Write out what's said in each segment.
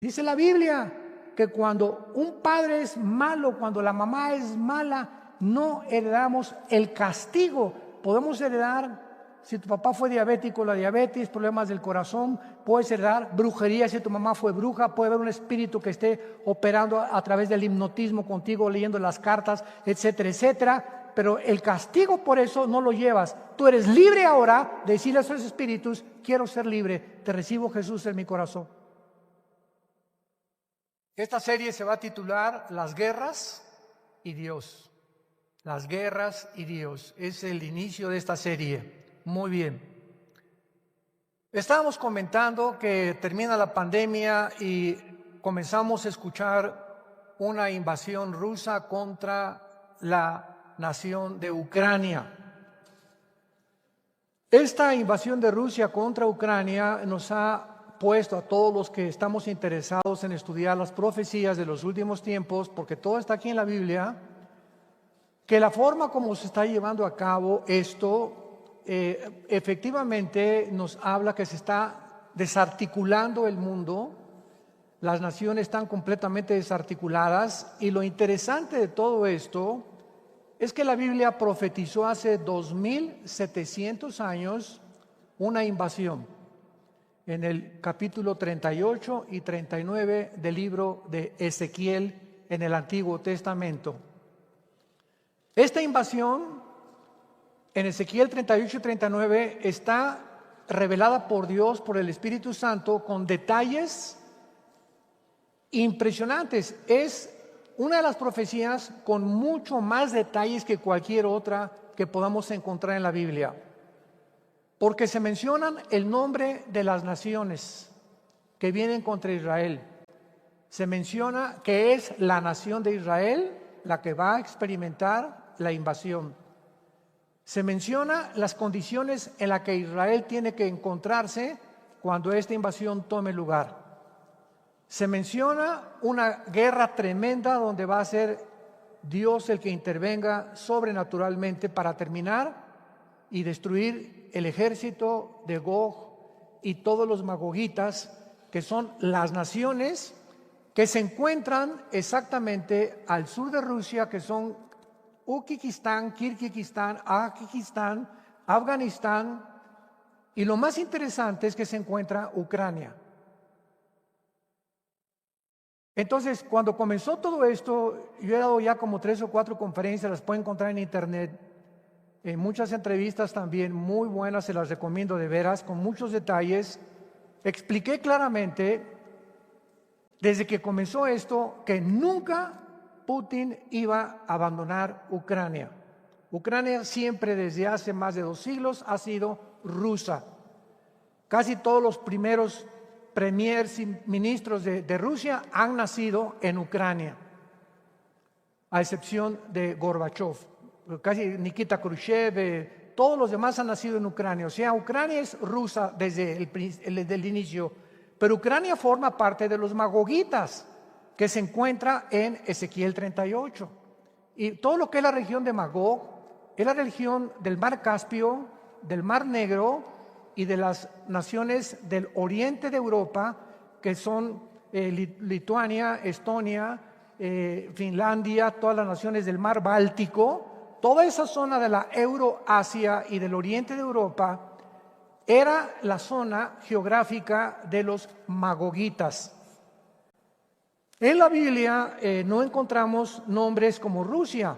Dice la Biblia que cuando un padre es malo, cuando la mamá es mala, no heredamos el castigo. Podemos heredar, si tu papá fue diabético, la diabetes, problemas del corazón, puedes heredar brujería si tu mamá fue bruja, puede haber un espíritu que esté operando a través del hipnotismo contigo, leyendo las cartas, etcétera, etcétera. Pero el castigo por eso no lo llevas. Tú eres libre ahora de decirle a esos espíritus: quiero ser libre, te recibo, Jesús, en mi corazón. Esta serie se va a titular Las guerras y Dios. Las guerras y Dios. Es el inicio de esta serie. Muy bien. Estábamos comentando que termina la pandemia y comenzamos a escuchar una invasión rusa contra la nación de Ucrania. Esta invasión de Rusia contra Ucrania nos ha puesto a todos los que estamos interesados en estudiar las profecías de los últimos tiempos, porque todo está aquí en la Biblia, que la forma como se está llevando a cabo esto efectivamente nos habla que se está desarticulando el mundo, las naciones están completamente desarticuladas, y lo interesante de todo esto es que la Biblia profetizó hace 2700 años una invasión en el capítulo 38 y 39 del libro de Ezequiel en el Antiguo Testamento. Esta invasión en Ezequiel 38 y 39 está revelada por Dios, por el Espíritu Santo, con detalles impresionantes. Es una de las profecías con mucho más detalles que cualquier otra que podamos encontrar en la Biblia, porque se mencionan el nombre de las naciones que vienen contra Israel. Se menciona que es la nación de Israel la que va a experimentar la invasión. Se menciona las condiciones en las que Israel tiene que encontrarse cuando esta invasión tome lugar. Se menciona una guerra tremenda donde va a ser Dios el que intervenga sobrenaturalmente para terminar y destruir el ejército de Gog y todos los magogitas, que son las naciones que se encuentran exactamente al sur de Rusia, que son Uzbekistán, Kirguistán, Tayikistán, Afganistán, y lo más interesante es que se encuentra Ucrania. Entonces, cuando comenzó todo esto, yo he dado ya como 3 o 4 conferencias, las pueden encontrar en internet, en muchas entrevistas también muy buenas, se las recomiendo de veras, con muchos detalles. Expliqué claramente, desde que comenzó esto, que nunca Putin iba a abandonar Ucrania. Ucrania siempre, desde hace más de 2 siglos, ha sido rusa. Casi todos los primeros premiers y ministros de Rusia han nacido en Ucrania, a excepción de Gorbachev. Casi Nikita Khrushchev, todos los demás han nacido en Ucrania. O sea, Ucrania es rusa desde el inicio, pero Ucrania forma parte de los magogitas, que se encuentra en Ezequiel 38. Y todo lo que es la región de Magog es la región del Mar Caspio, del Mar Negro y de las naciones del oriente de Europa, que son Lituania, Estonia, Finlandia, todas las naciones del Mar Báltico. Toda esa zona de la Euroasia y del oriente de Europa era la zona geográfica de los magogitas. En la Biblia no encontramos nombres como Rusia,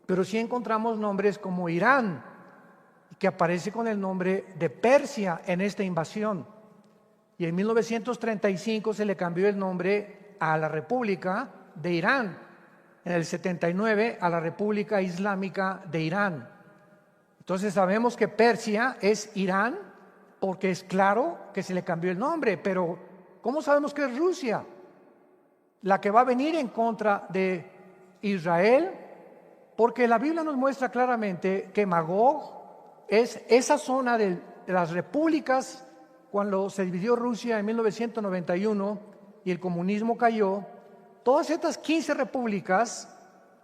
pero sí encontramos nombres como Irán, que aparece con el nombre de Persia en esta invasión. Y en 1935 se le cambió el nombre a la República de Irán, en el 79 a la República Islámica de Irán. Entonces sabemos que Persia es Irán, porque es claro que se le cambió el nombre, pero ¿cómo sabemos que es Rusia la que va a venir en contra de Israel? Porque la Biblia nos muestra claramente que Magog es esa zona de las repúblicas. Cuando se dividió Rusia en 1991 y el comunismo cayó, todas estas 15 repúblicas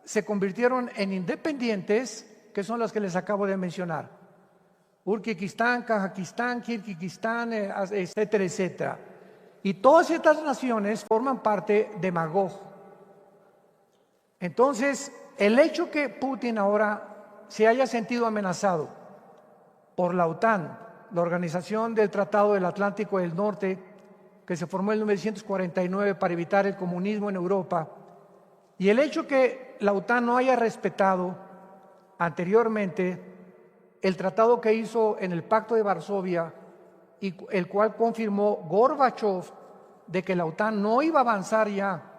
se convirtieron en independientes, que son las que les acabo de mencionar: Uzbekistán, Kazajistán, Kirguistán, etcétera, etcétera. Y todas estas naciones forman parte de Magog. Entonces, el hecho que Putin ahora se haya sentido amenazado por la OTAN, la Organización del Tratado del Atlántico del Norte, que se formó en 1949 para evitar el comunismo en Europa, y el hecho que la OTAN no haya respetado anteriormente el tratado que hizo en el Pacto de Varsovia, y el cual confirmó Gorbachev de que la OTAN no iba a avanzar ya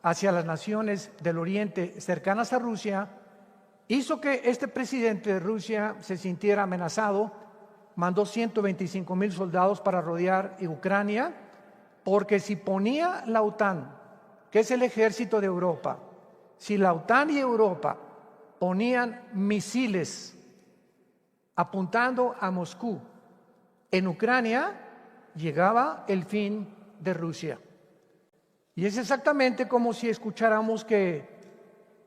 hacia las naciones del Oriente cercanas a Rusia, hizo que este presidente de Rusia se sintiera amenazado, mandó 125,000 soldados para rodear Ucrania, porque si ponía la OTAN, que es el ejército de Europa, si la OTAN y Europa ponían misiles apuntando a Moscú en Ucrania, llegaba el fin de Rusia. Y es exactamente como si escucháramos que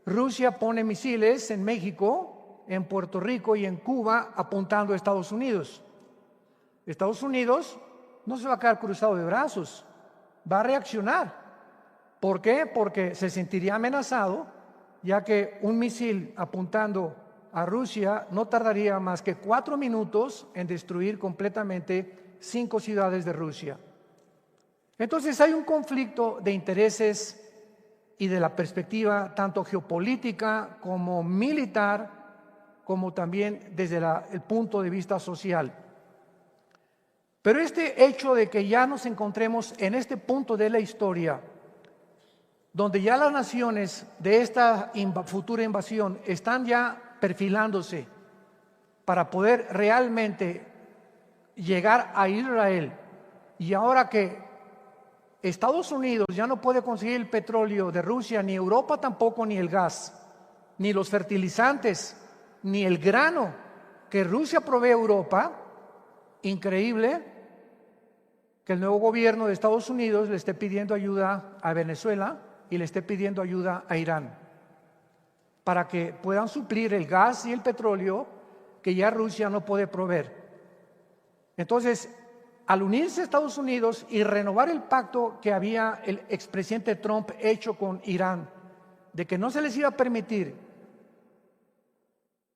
Rusia pone misiles en México, en Puerto Rico y en Cuba apuntando a Estados Unidos. Estados Unidos no se va a quedar cruzado de brazos, va a reaccionar. ¿Por qué? Porque se sentiría amenazado, ya que un misil apuntando a Rusia no tardaría más que 4 minutos en destruir completamente 5 ciudades de Rusia. Entonces hay un conflicto de intereses y de la perspectiva tanto geopolítica como militar, como también desde el punto de vista social. Pero este hecho de que ya nos encontremos en este punto de la historia, donde ya las naciones de esta futura invasión están ya perfilándose para poder realmente llegar a Israel, y ahora que Estados Unidos ya no puede conseguir el petróleo de Rusia, ni Europa tampoco, ni el gas, ni los fertilizantes, ni el grano que Rusia provee a Europa, increíble que el nuevo gobierno de Estados Unidos le esté pidiendo ayuda a Venezuela y le esté pidiendo ayuda a Irán para que puedan suplir el gas y el petróleo que ya Rusia no puede proveer. Entonces, al unirse Estados Unidos y renovar el pacto que había el expresidente Trump hecho con Irán, de que no se les iba a permitir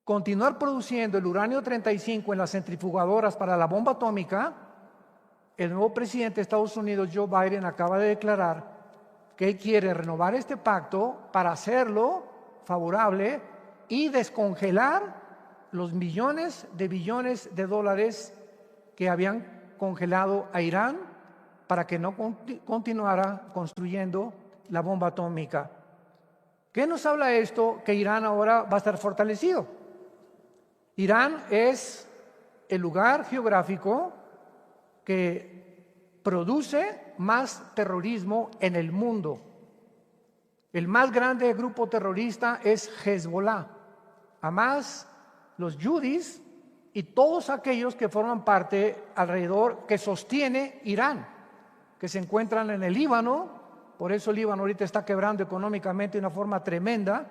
continuar produciendo el uranio 35 en las centrifugadoras para la bomba atómica, el nuevo presidente de Estados Unidos, Joe Biden, acaba de declarar que él quiere renovar este pacto para hacerlo favorable y descongelar los millones de billones de dólares que habían congelado a Irán para que no continuara construyendo la bomba atómica. ¿Qué nos habla esto? Que Irán ahora va a estar fortalecido. Irán es el lugar geográfico que produce más terrorismo en el mundo. El más grande grupo terrorista es Hezbollah. Hamas, los Yudis y todos aquellos que forman parte alrededor, que sostiene Irán, que se encuentran en el Líbano. Por eso el Líbano ahorita está quebrando económicamente de una forma tremenda.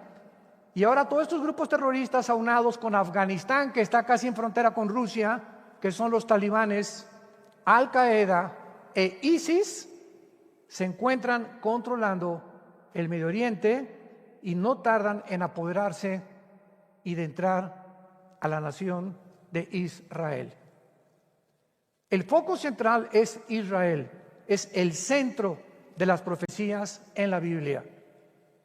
Y ahora todos estos grupos terroristas aunados con Afganistán, que está casi en frontera con Rusia, que son los talibanes, Al Qaeda e ISIS, se encuentran controlando el Medio Oriente y no tardan en apoderarse y de entrar a la nación de Israel. El foco central es Israel, es el centro de las profecías en la Biblia.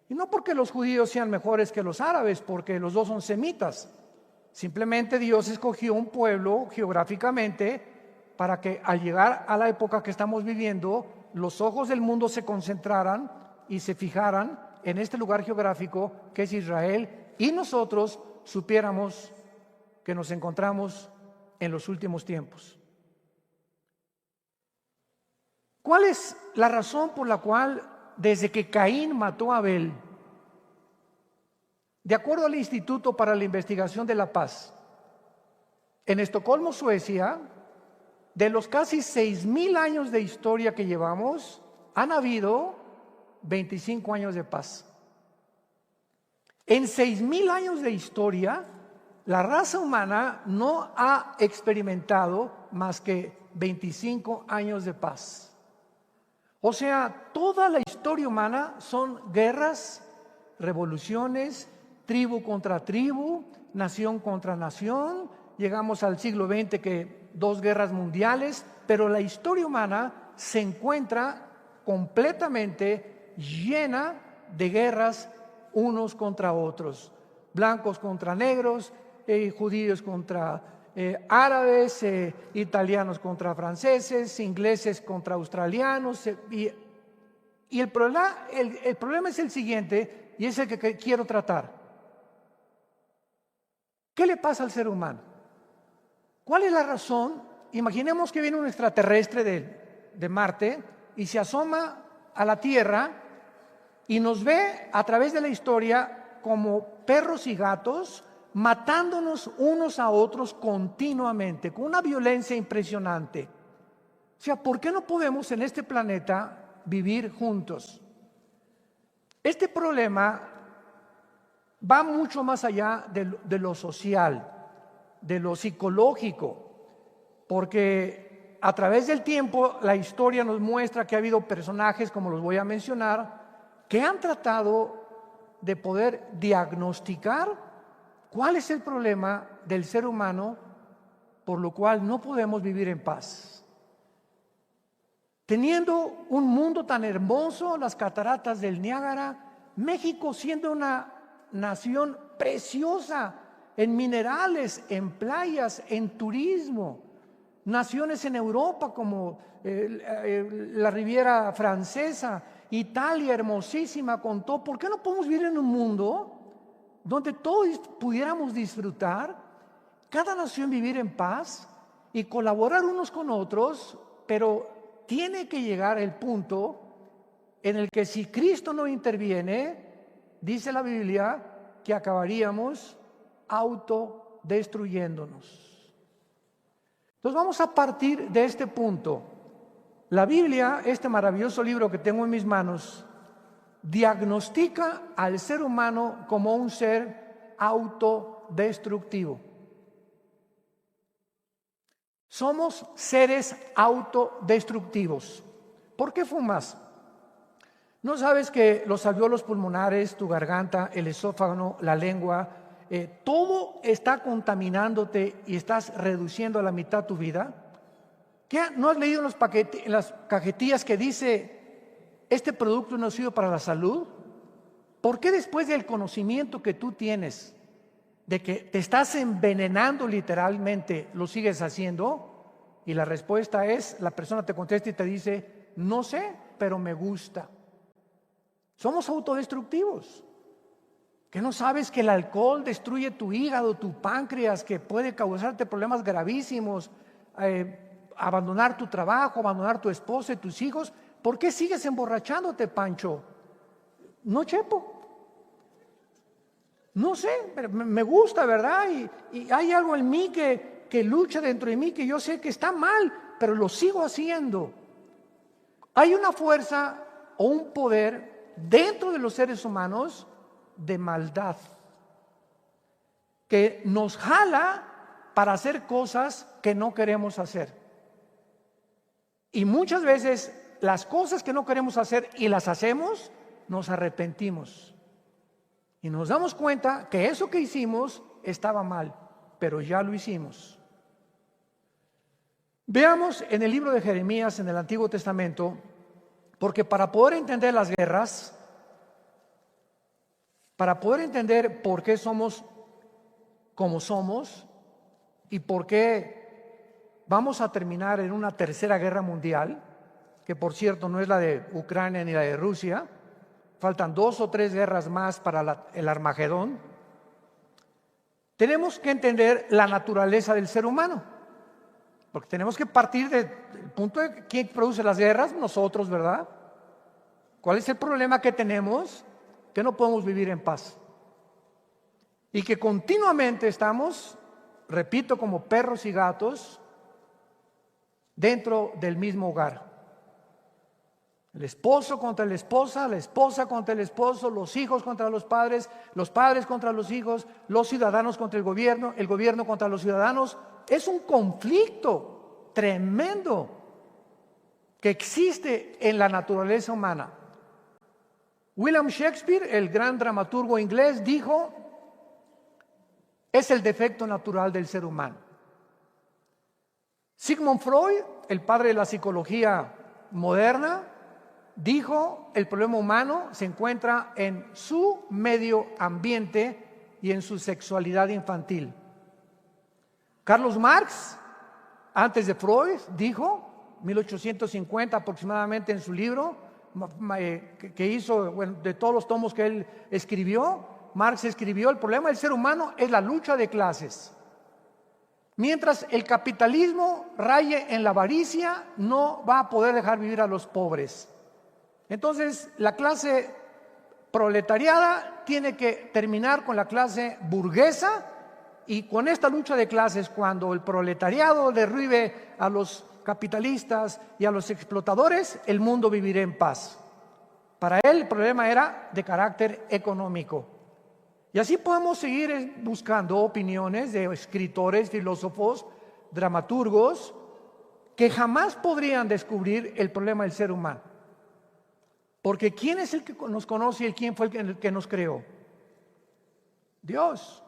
Y no porque los judíos sean mejores que los árabes, porque los dos son semitas. Simplemente Dios escogió un pueblo geográficamente para que al llegar a la época que estamos viviendo, los ojos del mundo se concentraran y se fijaran en este lugar geográfico que es Israel, y nosotros supiéramos que nos encontramos en los últimos tiempos. ¿Cuál es la razón por la cual desde que Caín mató a Abel, de acuerdo al Instituto para la Investigación de la Paz, en Estocolmo, Suecia, de los casi 6,000 años de historia que llevamos, han habido 25 años de paz? En 6,000 años de historia, la raza humana no ha experimentado más que 25 años de paz. O sea, toda la historia humana son guerras, revoluciones, tribu contra tribu, nación contra nación. Llegamos al siglo XX que 2 guerras mundiales, pero la historia humana se encuentra completamente llena de guerras unos contra otros, blancos contra negros, judíos contra árabes, italianos contra franceses, ingleses contra australianos. Y el problema es el siguiente, y es el que quiero tratar. ¿Qué le pasa al ser humano? ¿Cuál es la razón? Imaginemos que viene un extraterrestre de Marte y se asoma a la Tierra y nos ve a través de la historia como perros y gatos, matándonos unos a otros continuamente, con una violencia impresionante. O sea, ¿por qué no podemos en este planeta vivir juntos? Este problema va mucho más allá de lo social, de lo psicológico, porque a través del tiempo la historia nos muestra que ha habido personajes, como los voy a mencionar, que han tratado de poder diagnosticar cuál es el problema del ser humano por lo cual no podemos vivir en paz. Teniendo un mundo tan hermoso, las cataratas del Niágara, México siendo una nación preciosa en minerales, en playas, en turismo, naciones en Europa como la Riviera Francesa, Italia hermosísima con todo. ¿Por qué no podemos vivir en un mundo donde todos pudiéramos disfrutar, cada nación vivir en paz y colaborar unos con otros? Pero tiene que llegar el punto en el que si Cristo no interviene, dice la Biblia, que acabaríamos autodestruyéndonos. Entonces vamos a partir de este punto. La Biblia, este maravilloso libro que tengo en mis manos, diagnostica al ser humano como un ser autodestructivo. Somos seres autodestructivos. ¿Por qué fumas? ¿No sabes que los alvéolos pulmonares, tu garganta, el esófago, la lengua, todo está contaminándote y estás reduciendo a la mitad tu vida? ¿Qué? ¿No has leído en las cajetillas que dice este producto no sirve para la salud? ¿Por qué después del conocimiento que tú tienes de que te estás envenenando literalmente, lo sigues haciendo? Y la respuesta es, la persona te contesta y te dice, no sé, pero me gusta. Somos autodestructivos. ¿Que no sabes que el alcohol destruye tu hígado, tu páncreas, que puede causarte problemas gravísimos, abandonar tu trabajo, abandonar tu esposa y tus hijos? ¿Por qué sigues emborrachándote, Pancho? No, Chepo. No sé, pero me gusta, ¿verdad? Y hay algo en mí que lucha dentro de mí, que yo sé que está mal, pero lo sigo haciendo. Hay una fuerza o un poder dentro de los seres humanos de maldad que nos jala para hacer cosas que no queremos hacer. Y muchas veces las cosas que no queremos hacer y las hacemos, nos arrepentimos. Y nos damos cuenta que eso que hicimos estaba mal, pero ya lo hicimos. Veamos en el libro de Jeremías, en el Antiguo Testamento, porque para poder entender las guerras, para poder entender por qué somos como somos y por qué vamos a terminar en una tercera guerra mundial, que por cierto no es la de Ucrania ni la de Rusia, faltan 2 o 3 guerras más para el Armagedón. Tenemos que entender la naturaleza del ser humano, porque tenemos que partir del punto de quién produce las guerras, nosotros, ¿verdad? ¿Cuál es el problema que tenemos? Que no podemos vivir en paz y que continuamente estamos, repito, como perros y gatos dentro del mismo hogar. El esposo contra la esposa contra el esposo, los hijos contra los padres contra los hijos, los ciudadanos contra el gobierno contra los ciudadanos. Es un conflicto tremendo que existe en la naturaleza humana. William Shakespeare, el gran dramaturgo inglés, dijo: es el defecto natural del ser humano. Sigmund Freud, el padre de la psicología moderna, dijo: el problema humano se encuentra en su medio ambiente y en su sexualidad infantil. Carlos Marx, antes de Freud, dijo, 1850 aproximadamente, en su libro que hizo, bueno, de todos los tomos que él escribió, Marx escribió: el problema del ser humano es la lucha de clases. Mientras el capitalismo raye en la avaricia, no va a poder dejar vivir a los pobres. Entonces, la clase proletariada tiene que terminar con la clase burguesa, y con esta lucha de clases, cuando el proletariado derribe a los capitalistas y a los explotadores, el mundo vivirá en paz. Para él el problema era de carácter económico. Y así podemos seguir buscando opiniones de escritores, filósofos, dramaturgos, que jamás podrían descubrir el problema del ser humano. Porque ¿quién es el que nos conoce y quién fue el que nos creó? Dios.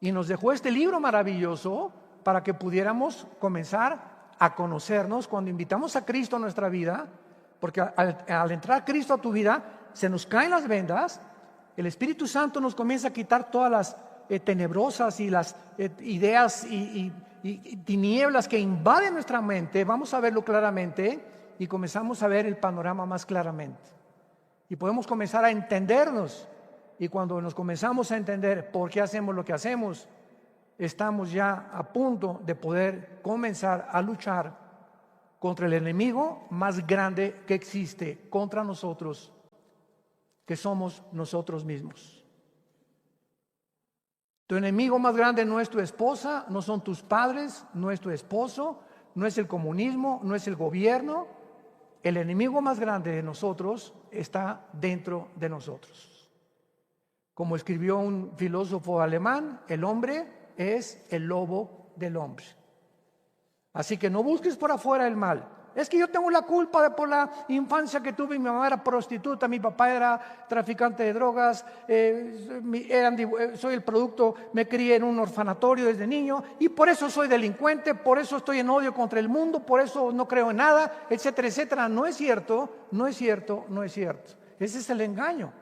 Y nos dejó este libro maravilloso para que pudiéramos comenzar a conocernos. Cuando invitamos a Cristo a nuestra vida, porque al entrar Cristo a tu vida, se nos caen las vendas, el Espíritu Santo nos comienza a quitar todas las tenebrosas y las ideas y tinieblas que invaden nuestra mente. Vamos a verlo claramente y comenzamos a ver el panorama más claramente. Y podemos comenzar a entendernos. Y cuando nos comenzamos a entender por qué hacemos lo que hacemos, estamos ya a punto de poder comenzar a luchar contra el enemigo más grande que existe contra nosotros, que somos nosotros mismos. Tu enemigo más grande no es tu esposa, no son tus padres, no es tu esposo, no es el comunismo, no es el gobierno. El enemigo más grande de nosotros está dentro de nosotros. Como escribió un filósofo alemán, el hombre es el lobo del hombre. Así que no busques por afuera el mal. Es que yo tengo la culpa por la infancia que tuve. Mi mamá era prostituta, mi papá era traficante de drogas, soy el producto, me crié en un orfanatorio desde niño y por eso soy delincuente, por eso estoy en odio contra el mundo, por eso no creo en nada, etcétera, etcétera. No es cierto, no es cierto, no es cierto. Ese es el engaño.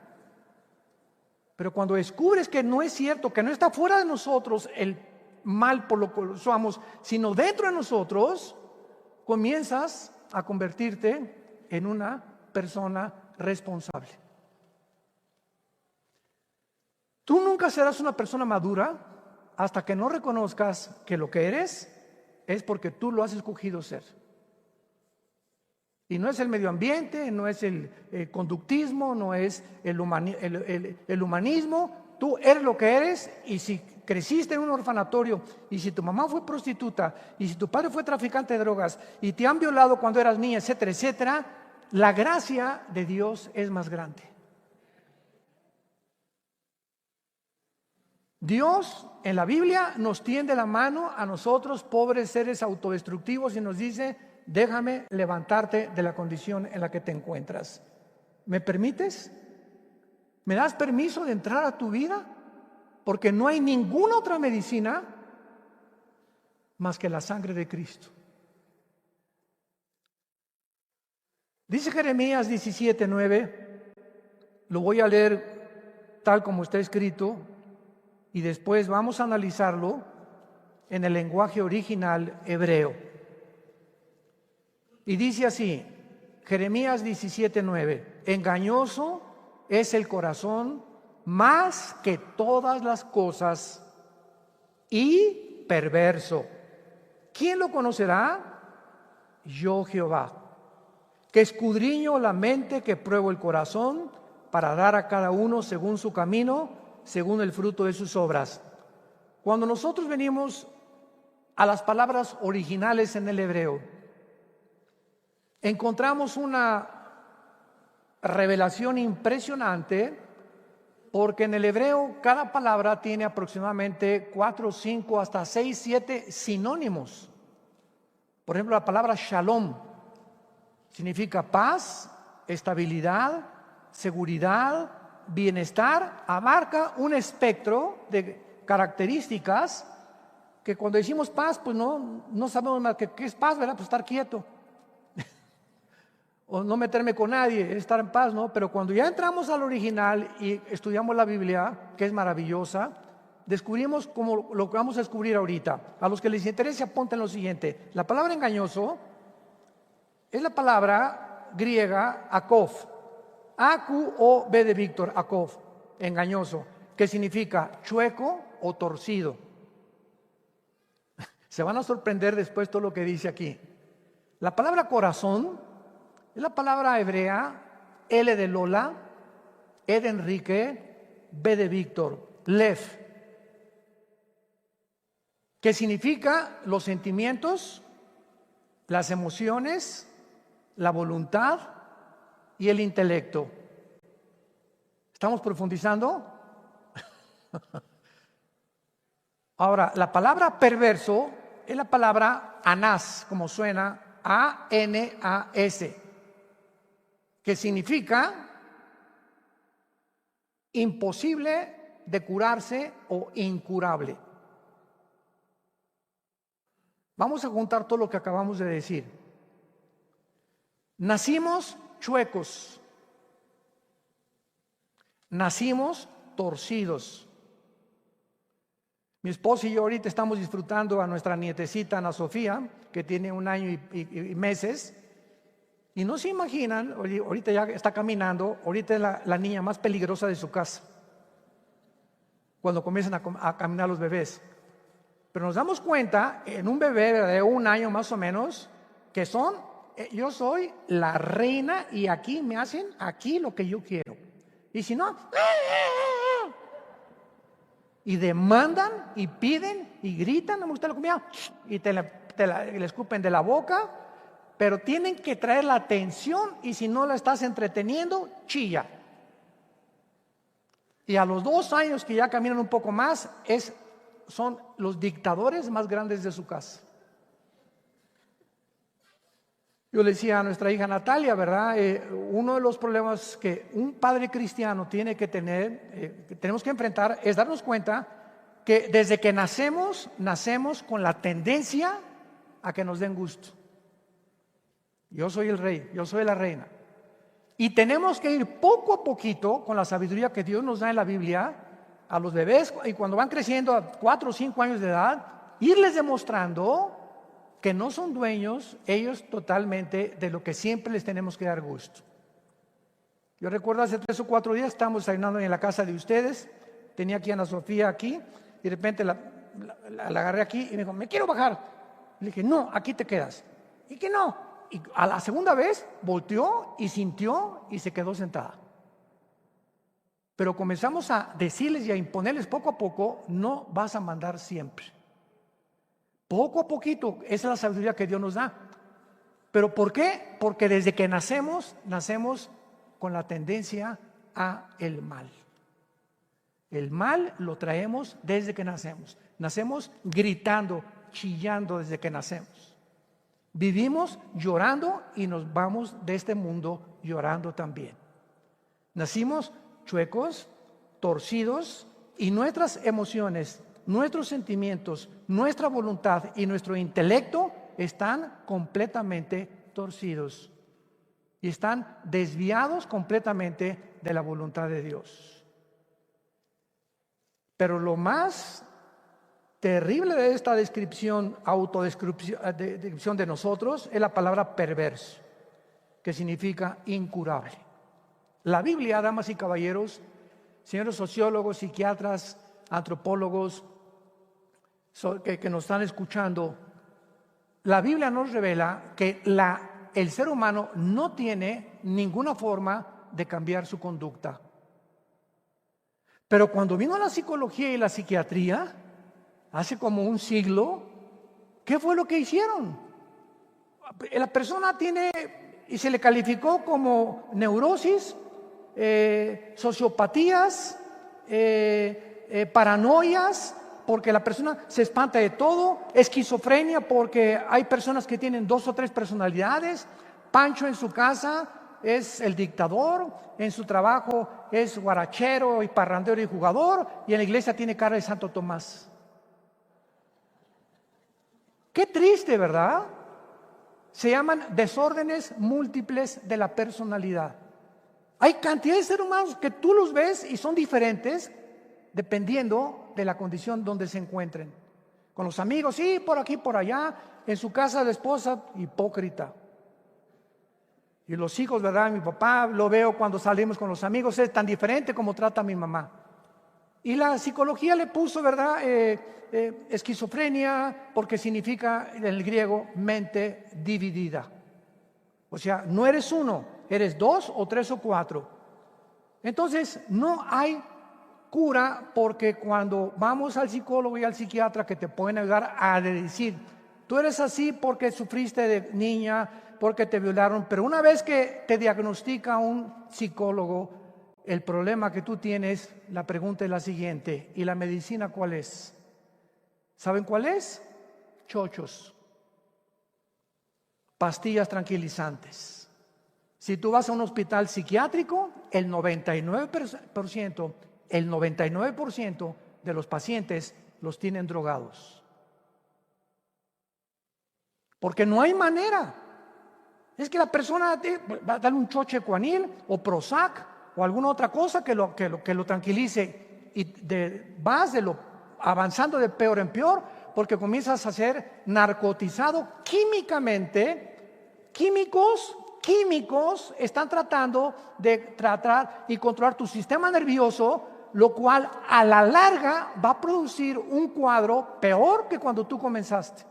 Pero cuando descubres que no es cierto, que no está fuera de nosotros el mal por lo que somos, sino dentro de nosotros, comienzas a convertirte en una persona responsable. Tú nunca serás una persona madura hasta que no reconozcas que lo que eres es porque tú lo has escogido ser. Y no es el medio ambiente, no es el conductismo, no es el humanismo. Tú eres lo que eres, y si creciste en un orfanatorio, y si tu mamá fue prostituta, y si tu padre fue traficante de drogas, y te han violado cuando eras niña, etcétera, etcétera, la gracia de Dios es más grande. Dios en la Biblia nos tiende la mano a nosotros, pobres seres autodestructivos, y nos dice: déjame levantarte de la condición en la que te encuentras. ¿Me permites? ¿Me das permiso de entrar a tu vida? Porque no hay ninguna otra medicina más que la sangre de Cristo. Dice Jeremías 17:9, lo voy a leer tal como está escrito y después vamos a analizarlo en el lenguaje original hebreo. Y dice así, Jeremías 17:9, engañoso es el corazón más que todas las cosas y perverso. ¿Quién lo conocerá? Yo, Jehová, que escudriño la mente, que pruebo el corazón, para dar a cada uno según su camino, según el fruto de sus obras. Cuando nosotros venimos a las palabras originales en el hebreo, encontramos una revelación impresionante, porque en el hebreo cada palabra tiene aproximadamente 4, 5, hasta 6, 7 sinónimos. Por ejemplo, la palabra shalom Significa paz, estabilidad, seguridad, bienestar. Abarca un espectro de características que cuando decimos paz, pues no sabemos más que qué es paz, ¿verdad? Pues estar quieto. O no meterme con nadie, es estar en paz, ¿no? Pero cuando ya entramos al original y estudiamos la Biblia, que es maravillosa, descubrimos como lo que vamos a descubrir ahorita. A los que les interese, apunten lo siguiente. La palabra engañoso es la palabra griega akov. A-Q-O-B de Víctor, akov, engañoso, que significa chueco o torcido. Se van a sorprender después todo lo que dice aquí. La palabra corazón es la palabra hebrea L de Lola, E de Enrique, B de Víctor, lev, que significa los sentimientos, las emociones, la voluntad y el intelecto. ¿Estamos profundizando? Ahora, la palabra perverso es la palabra anás, como suena, A-N-A-S, que significa imposible de curarse o incurable. Vamos a juntar todo lo que acabamos de decir. Nacimos chuecos, nacimos torcidos. Mi esposo y yo ahorita estamos disfrutando a nuestra nietecita Ana Sofía, que tiene 1 año y meses, y no se imaginan, ahorita ya está caminando, ahorita es la niña más peligrosa de su casa, cuando comienzan a caminar los bebés. Pero nos damos cuenta, en un bebé de 1 año más o menos, que yo soy la reina y aquí me hacen aquí lo que yo quiero. Y si no, y demandan y piden y gritan, no me gusta la comida, y le escupen de la boca, pero tienen que traer la atención y si no la estás entreteniendo, chilla. Y a los 2 años que ya caminan un poco más, son los dictadores más grandes de su casa. Yo le decía a nuestra hija Natalia, ¿verdad? Uno de los problemas que un padre cristiano tiene que tener, que tenemos que enfrentar, es darnos cuenta que desde que nacemos con la tendencia a que nos den gusto. Yo soy el rey, yo soy la reina. Y tenemos que ir poco a poquito con la sabiduría que Dios nos da en la Biblia a los bebés, y cuando van creciendo a 4 o 5 años de edad, irles demostrando que no son dueños ellos totalmente de lo que siempre les tenemos que dar gusto. Yo recuerdo hace 3 o 4 días estábamos desayunando en la casa de ustedes, tenía aquí a Ana Sofía aquí, y de repente la agarré aquí y me dijo, me quiero bajar. Le dije, no, aquí te quedas. ¿Y que no? Y a la segunda vez volteó y sintió y se quedó sentada. Pero comenzamos a decirles y a imponerles poco a poco, no vas a mandar siempre. Poco a poquito, esa es la sabiduría que Dios nos da. ¿Pero por qué? Porque desde que nacemos con la tendencia a el mal. El mal lo traemos desde que nacemos. Nacemos gritando, chillando desde que nacemos. Vivimos llorando y nos vamos de este mundo llorando también. Nacimos chuecos, torcidos, y nuestras emociones, nuestros sentimientos, nuestra voluntad y nuestro intelecto están completamente torcidos y están desviados completamente de la voluntad de Dios. Pero lo más terrible de esta autodescripción de nosotros es la palabra perverso, que significa incurable. La Biblia, damas y caballeros, señores sociólogos, psiquiatras, antropólogos que nos están escuchando, la Biblia nos revela que el ser humano no tiene ninguna forma de cambiar su conducta. Pero cuando vino la psicología y la psiquiatría, hace como 1 siglo, ¿qué fue lo que hicieron? La persona tiene, y se le calificó como neurosis, sociopatías, paranoias, porque la persona se espanta de todo, esquizofrenia porque hay personas que tienen 2 o 3 personalidades, Pancho en su casa es el dictador, en su trabajo es guarachero y parrandero y jugador, y en la iglesia tiene cara de Santo Tomás. Qué triste, ¿verdad? Se llaman desórdenes múltiples de la personalidad. Hay cantidad de seres humanos que tú los ves y son diferentes dependiendo de la condición donde se encuentren. Con los amigos, sí, por aquí, por allá. En su casa la esposa, hipócrita. Y los hijos, ¿verdad? Mi papá, lo veo cuando salimos con los amigos, es tan diferente como trata a mi mamá. Y la psicología le puso, ¿verdad? Esquizofrenia, porque significa en el griego mente dividida. O sea, no eres uno, eres 2 o 3 o 4. Entonces, no hay cura, porque cuando vamos al psicólogo y al psiquiatra que te pueden ayudar a decir, tú eres así porque sufriste de niña, porque te violaron, pero una vez que te diagnostica un psicólogo el problema que tú tienes, la pregunta es la siguiente: ¿y la medicina cuál es? ¿Saben cuál es? Chochos, pastillas tranquilizantes. Si tú vas a un hospital psiquiátrico, el 99% de los pacientes los tienen drogados. Porque no hay manera. Es que la persona va a darle un choche Cuanil o Prozac o alguna otra cosa que lo tranquilice, y vas avanzando de peor en peor, porque comienzas a ser narcotizado químicamente. Químicos están tratando de tratar y controlar tu sistema nervioso, lo cual a la larga va a producir un cuadro peor que cuando tú comenzaste.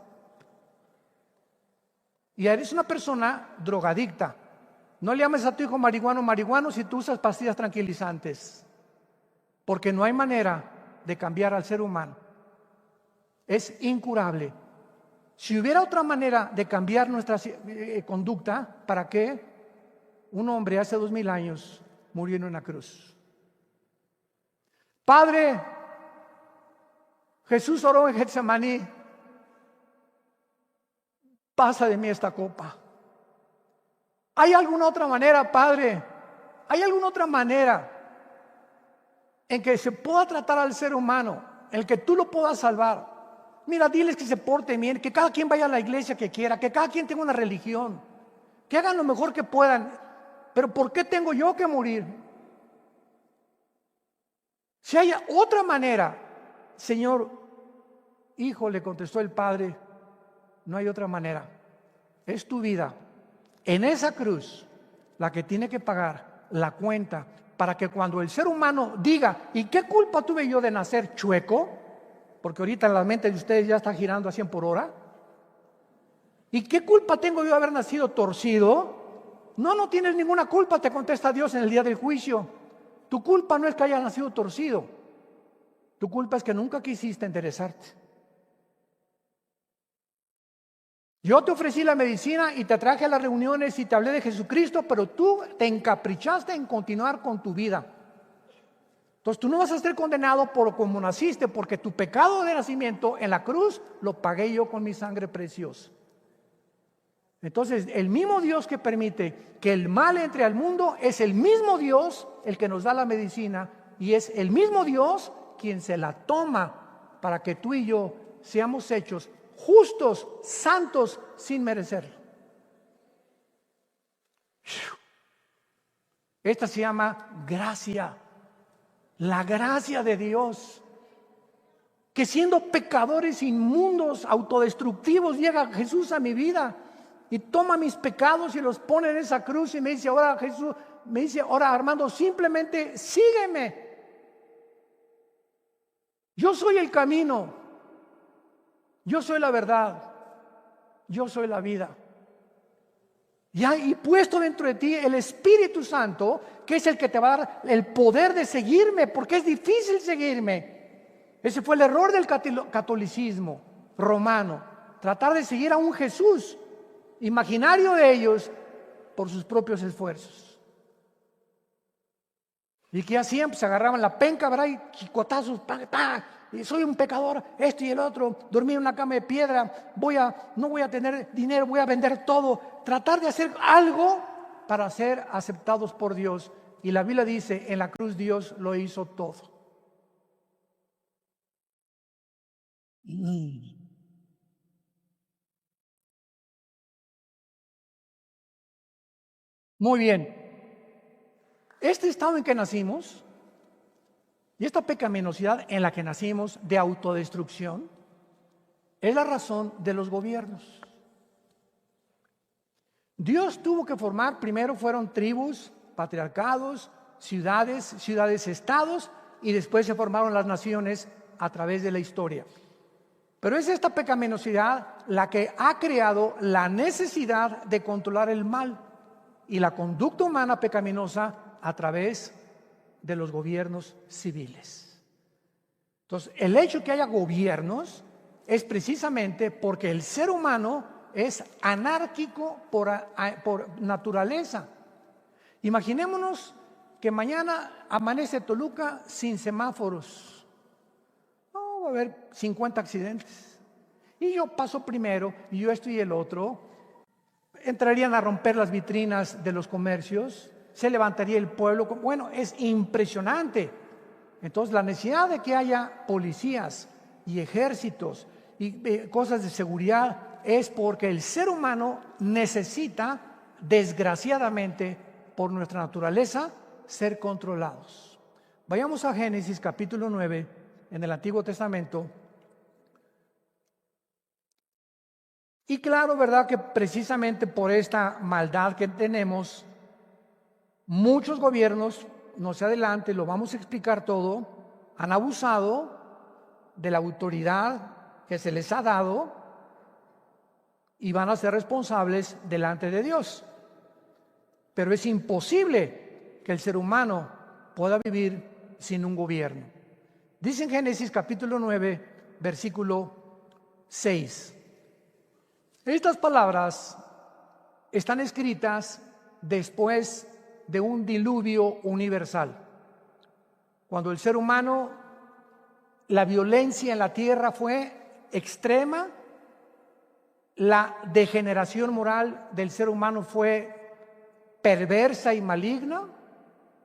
Y eres una persona drogadicta. No le llames a tu hijo marihuano si tú usas pastillas tranquilizantes, porque no hay manera de cambiar al ser humano. Es incurable. Si hubiera otra manera de cambiar nuestra conducta, ¿para qué? Un hombre hace 2000 años murió en una cruz. Padre, Jesús oró en Getsemaní: pasa de mí esta copa. ¿Hay alguna otra manera, Padre? ¿Hay alguna otra manera en que se pueda tratar al ser humano, en el que tú lo puedas salvar? Mira, diles que se porten bien, que cada quien vaya a la iglesia que quiera, que cada quien tenga una religión, que hagan lo mejor que puedan. Pero ¿por qué tengo yo que morir? Si hay otra manera, Señor, hijo, le contestó el padre, no hay otra manera. Es tu vida en esa cruz la que tiene que pagar la cuenta, para que cuando el ser humano diga, ¿y qué culpa tuve yo de nacer chueco? Porque ahorita la mente de ustedes ya está girando a 100 por hora. ¿Y qué culpa tengo yo de haber nacido torcido? No tienes ninguna culpa, te contesta Dios en el día del juicio. Tu culpa no es que hayas nacido torcido. Tu culpa es que nunca quisiste enderezarte. Yo te ofrecí la medicina y te traje a las reuniones y te hablé de Jesucristo, pero tú te encaprichaste en continuar con tu vida. Entonces tú no vas a ser condenado por como naciste, porque tu pecado de nacimiento en la cruz lo pagué yo con mi sangre preciosa. Entonces el mismo Dios que permite que el mal entre al mundo es el mismo Dios el que nos da la medicina, y es el mismo Dios quien se la toma para que tú y yo seamos hechos justos, santos, sin merecerlo. Esta se llama gracia, la gracia de Dios, que siendo pecadores inmundos, autodestructivos, llega Jesús a mi vida y toma mis pecados y los pone en esa cruz y me dice, ahora Jesús, me dice, ahora Armando, simplemente sígueme. Yo soy el camino. Yo soy la verdad, yo soy la vida. Y puesto dentro de ti el Espíritu Santo, que es el que te va a dar el poder de seguirme, porque es difícil seguirme. Ese fue el error del catolicismo romano, tratar de seguir a un Jesús imaginario de ellos por sus propios esfuerzos. ¿Y qué hacían? Pues agarraban la penca, ¿verdad? Y chicotazos, y soy un pecador, esto y el otro, dormir en una cama de piedra, no voy a tener dinero, voy a vender todo. Tratar de hacer algo para ser aceptados por Dios. Y la Biblia dice, en la cruz Dios lo hizo todo. Muy bien. Este estado en que nacimos y esta pecaminosidad en la que nacimos de autodestrucción es la razón de los gobiernos. Dios tuvo que formar, primero fueron tribus, patriarcados, ciudades-estados, y después se formaron las naciones a través de la historia. Pero es esta pecaminosidad la que ha creado la necesidad de controlar el mal y la conducta humana pecaminosa a través de los gobiernos civiles. Entonces, el hecho de que haya gobiernos es precisamente porque el ser humano es anárquico por naturaleza. Imaginémonos que mañana amanece Toluca sin semáforos. No, va a haber 50 accidentes. Y yo paso primero, y yo esto y el otro. Entrarían a romper las vitrinas de los comercios, se levantaría el pueblo. Bueno, es impresionante. Entonces, la necesidad de que haya policías y ejércitos y cosas de seguridad es porque el ser humano necesita, desgraciadamente, por nuestra naturaleza, ser controlados. Vayamos a Génesis capítulo 9, en el Antiguo Testamento. Y claro, ¿verdad? Que precisamente por esta maldad que tenemos, muchos gobiernos, no se adelante, lo vamos a explicar todo, han abusado de la autoridad que se les ha dado y van a ser responsables delante de Dios. Pero es imposible que el ser humano pueda vivir sin un gobierno. Dice en Génesis capítulo 9, versículo 6. Estas palabras están escritas después de un diluvio universal. Cuando el ser humano, la violencia en la tierra fue extrema, la degeneración moral del ser humano fue perversa y maligna,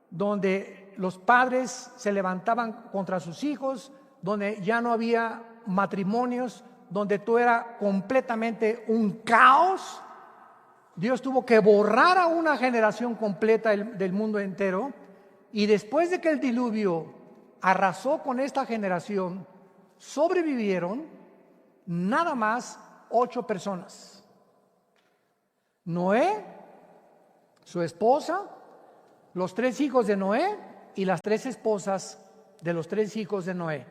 donde los padres se levantaban contra sus hijos, donde ya no había matrimonios, donde todo era completamente un caos. Dios tuvo que borrar a una generación completa del mundo entero, y después de que el diluvio arrasó con esta generación, sobrevivieron nada más 8 personas. Noé, su esposa, los 3 hijos de Noé y las 3 esposas de los 3 hijos de Noé: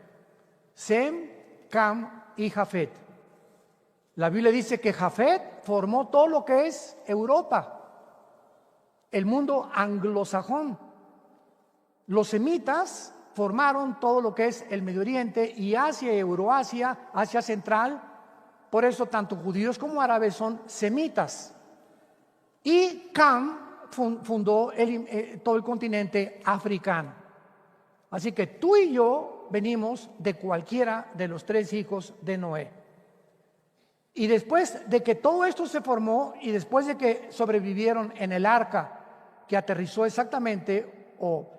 Sem, Cam y Jafet. La Biblia dice que Jafet formó todo lo que es Europa, el mundo anglosajón. Los semitas formaron todo lo que es el Medio Oriente y Asia, Euroasia, Asia Central. Por eso tanto judíos como árabes son semitas. Y Cam fundó todo el continente africano. Así que tú y yo venimos de cualquiera de los 3 hijos de Noé. Y después de que todo esto se formó y después de que sobrevivieron en el arca que aterrizó exactamente o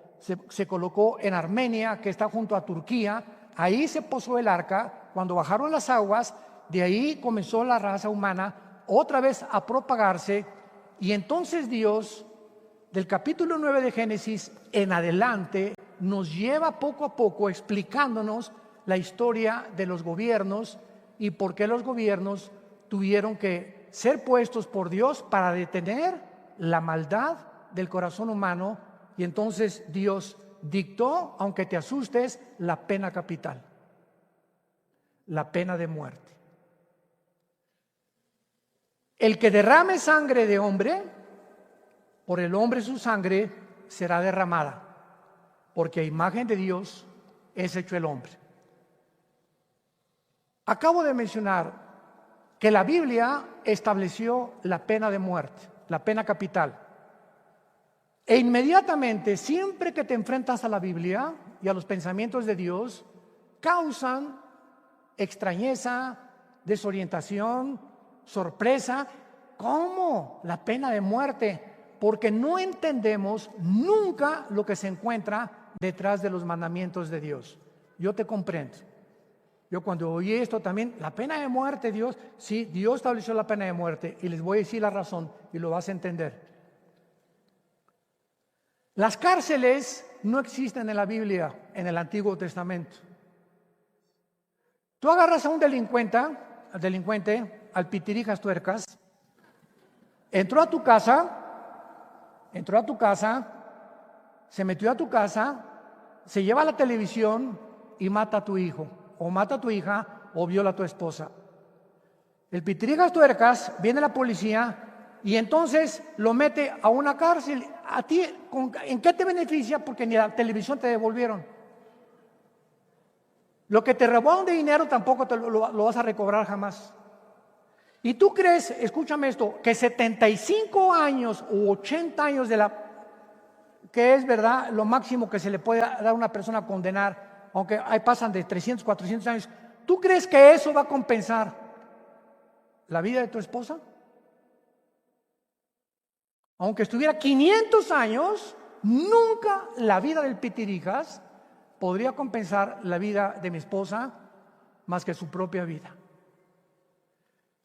se colocó en Armenia, que está junto a Turquía, ahí se posó el arca. Cuando bajaron las aguas, de ahí comenzó la raza humana otra vez a propagarse, y entonces Dios, del capítulo 9 de Génesis en adelante, nos lleva poco a poco explicándonos la historia de los gobiernos y por qué los gobiernos tuvieron que ser puestos por Dios para detener la maldad del corazón humano. Y entonces Dios dictó, aunque te asustes, la pena capital, la pena de muerte. El que derrame sangre de hombre, por el hombre su sangre será derramada, porque a imagen de Dios es hecho el hombre. Acabo de mencionar que la Biblia estableció la pena de muerte, la pena capital. E inmediatamente, siempre que te enfrentas a la Biblia y a los pensamientos de Dios, causan extrañeza, desorientación, sorpresa. ¿Cómo? La pena de muerte. Porque no entendemos nunca lo que se encuentra detrás de los mandamientos de Dios. Yo te comprendo. Yo cuando oí esto también, la pena de muerte, Dios, sí, Dios estableció la pena de muerte y les voy a decir la razón y lo vas a entender. Las cárceles no existen en la Biblia, en el Antiguo Testamento. Tú agarras a un delincuente, al pitirijas tuercas, entró a tu casa, se metió a tu casa, se lleva a la televisión y mata a tu hijo, o mata a tu hija, o viola a tu esposa. El pitirijas tuercas, viene la policía y entonces lo mete a una cárcel. ¿A ti en qué te beneficia? Porque ni la televisión te devolvieron. Lo que te robaron de dinero tampoco lo vas a recobrar jamás. Y tú crees, escúchame esto, que 75 años u 80 años que es verdad lo máximo que se le puede dar a una persona a condenar, aunque ahí pasan de 300, 400 años, ¿tú crees que eso va a compensar la vida de tu esposa? Aunque estuviera 500 años, nunca la vida del pitirijas podría compensar la vida de mi esposa más que su propia vida.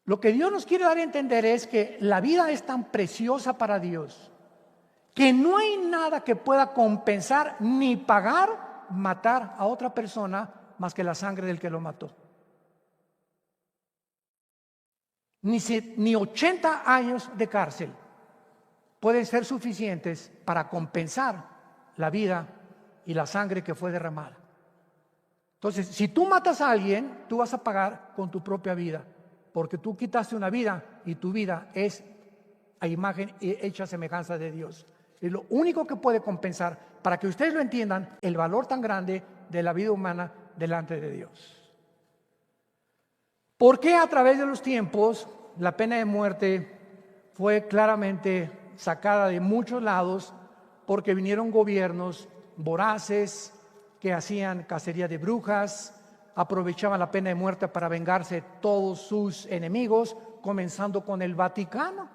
Lo que Dios nos quiere dar a entender es que la vida es tan preciosa para Dios que no hay nada que pueda compensar ni pagar matar a otra persona más que la sangre del que lo mató. Ni 80 años de cárcel pueden ser suficientes para compensar la vida y la sangre que fue derramada. Entonces, si tú matas a alguien, tú vas a pagar con tu propia vida, porque tú quitaste una vida y tu vida es a imagen y hecha semejanza de Dios. Es lo único que puede compensar, para que ustedes lo entiendan, el valor tan grande de la vida humana delante de Dios. ¿Por qué a través de los tiempos la pena de muerte fue claramente sacada de muchos lados? Porque vinieron gobiernos voraces que hacían cacería de brujas, aprovechaban la pena de muerte para vengarse de todos sus enemigos, comenzando con el Vaticano.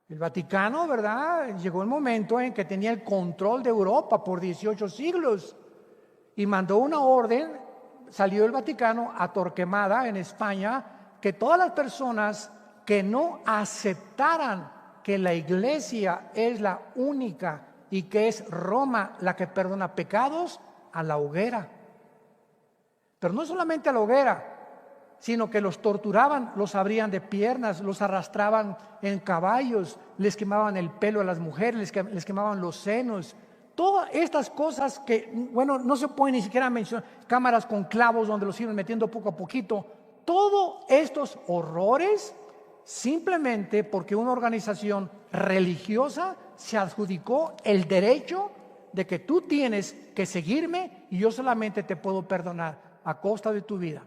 El Vaticano, ¿verdad? Llegó el momento en que tenía el control de Europa por 18 siglos y mandó una orden, salió el Vaticano a Torquemada en España, que todas las personas que no aceptaran que la iglesia es la única y que es Roma la que perdona pecados, a la hoguera. Pero no solamente a la hoguera, sino que los torturaban, los abrían de piernas, los arrastraban en caballos, les quemaban el pelo a las mujeres, les quemaban los senos. Todas estas cosas que, bueno, no se pueden ni siquiera mencionar, cámaras con clavos donde los iban metiendo poco a poquito. Todos estos horrores simplemente porque una organización religiosa se adjudicó el derecho de que tú tienes que seguirme y yo solamente te puedo perdonar a costa de tu vida.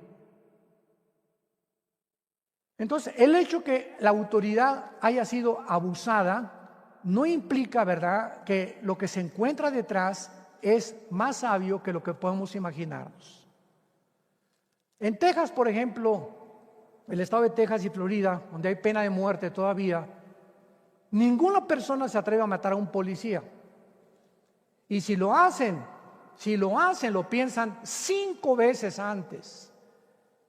Entonces, el hecho que la autoridad haya sido abusada no implica, ¿verdad?, que lo que se encuentra detrás es más sabio que lo que podemos imaginarnos. En Texas, por ejemplo, el estado de Texas y Florida, donde hay pena de muerte todavía, ninguna persona se atreve a matar a un policía. Y si lo hacen, lo piensan 5 veces antes.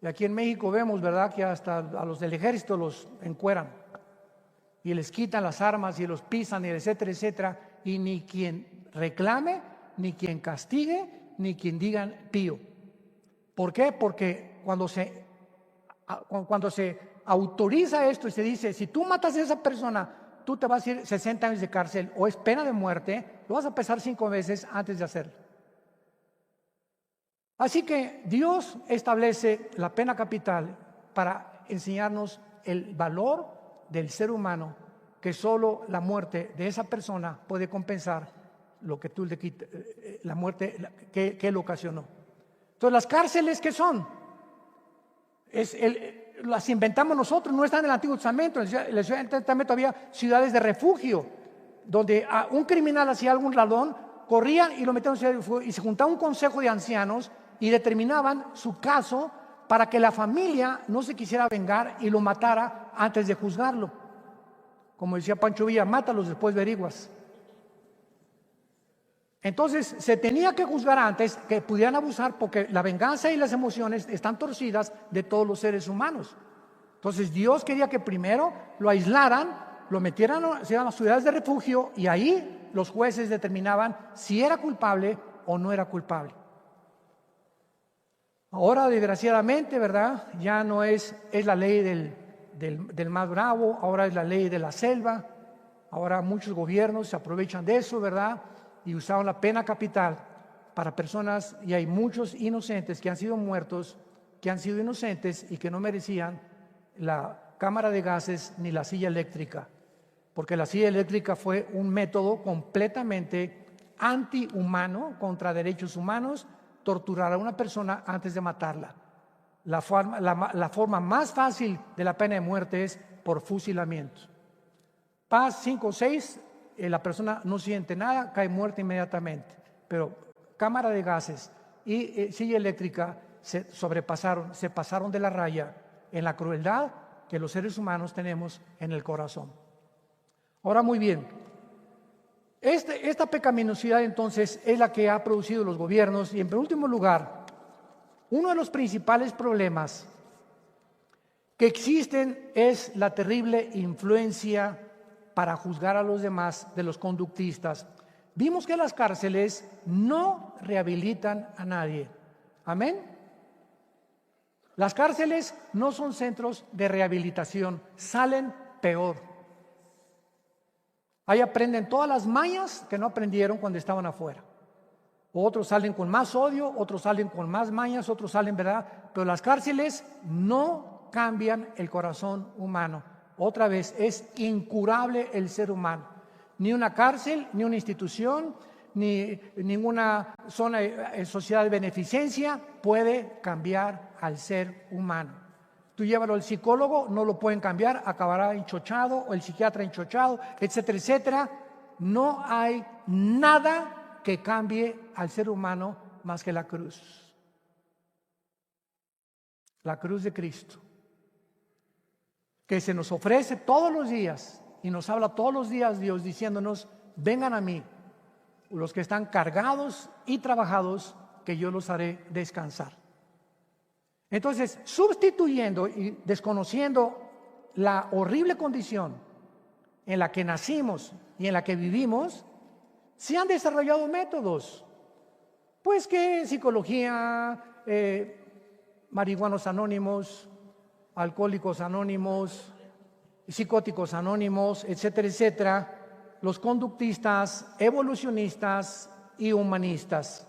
Y aquí en México vemos, ¿verdad?, que hasta a los del ejército los encueran y les quitan las armas y los pisan, y etcétera, etcétera. Y ni quien reclame, ni quien castigue, ni quien digan pío. ¿Por qué? Porque cuando se autoriza esto y se dice, si tú matas a esa persona, tú te vas a ir 60 años de cárcel o es pena de muerte, lo vas a pensar 5 veces antes de hacerlo. Así que Dios establece la pena capital para enseñarnos el valor del ser humano, que solo la muerte de esa persona puede compensar lo que tú le quitas, la muerte que él ocasionó. Entonces, las cárceles, ¿qué son? Las inventamos nosotros, no están en el Antiguo Testamento. En el Antiguo Testamento había ciudades de refugio. donde un criminal hacía algún ladrón, corrían y lo metían y se juntaba un consejo de ancianos y determinaban su caso para que la familia no se quisiera vengar y lo matara antes de juzgarlo. Como decía Pancho Villa, mátalos, después averiguas. Entonces se tenía que juzgar antes que pudieran abusar, porque la venganza y las emociones están torcidas de todos los seres humanos. Entonces Dios quería que primero lo aislaran, lo metieran a ciudades de refugio, y ahí los jueces determinaban si era culpable o no era culpable. Ahora, desgraciadamente, ¿verdad? Ya no es la ley del más bravo, ahora es la ley de la selva. Ahora muchos gobiernos se aprovechan de eso, ¿verdad? Y usaron la pena capital para personas, y hay muchos inocentes que han sido muertos, que han sido inocentes y que no merecían la cámara de gases ni la silla eléctrica, porque la silla eléctrica fue un método completamente antihumano, contra derechos humanos, torturar a una persona antes de matarla. La forma más fácil de la pena de muerte es por fusilamiento. Paz 5 o 6, la persona no siente nada, cae muerta inmediatamente. Pero cámara de gases y silla eléctrica se pasaron de la raya en la crueldad que los seres humanos tenemos en el corazón. Ahora, muy bien, esta pecaminosidad entonces es la que ha producido los gobiernos. Y en último lugar, uno de los principales problemas que existen es la terrible influencia para juzgar a los demás de los conductistas. Vimos que las cárceles no rehabilitan a nadie. ¿Amén? Las cárceles no son centros de rehabilitación, salen peor. Ahí aprenden todas las mañas que no aprendieron cuando estaban afuera. Otros salen con más odio, otros salen con más mañas, otros salen, ¿verdad? Pero las cárceles no cambian el corazón humano. Otra vez, es incurable el ser humano. Ni una cárcel, ni una institución, ni ninguna sociedad de beneficencia puede cambiar al ser humano. Tú llévalo al psicólogo, no lo pueden cambiar, acabará enchochado, o el psiquiatra enchochado, etcétera, etcétera. No hay nada que cambie al ser humano más que la cruz. La cruz de Cristo, que se nos ofrece todos los días y nos habla todos los días Dios diciéndonos: vengan a mí, los que están cargados y trabajados, que yo los haré descansar. Entonces, sustituyendo y desconociendo la horrible condición en la que nacimos y en la que vivimos, se han desarrollado métodos, pues que psicología, marihuanos anónimos, alcohólicos anónimos, psicóticos anónimos, etcétera, etcétera, los conductistas, evolucionistas y humanistas.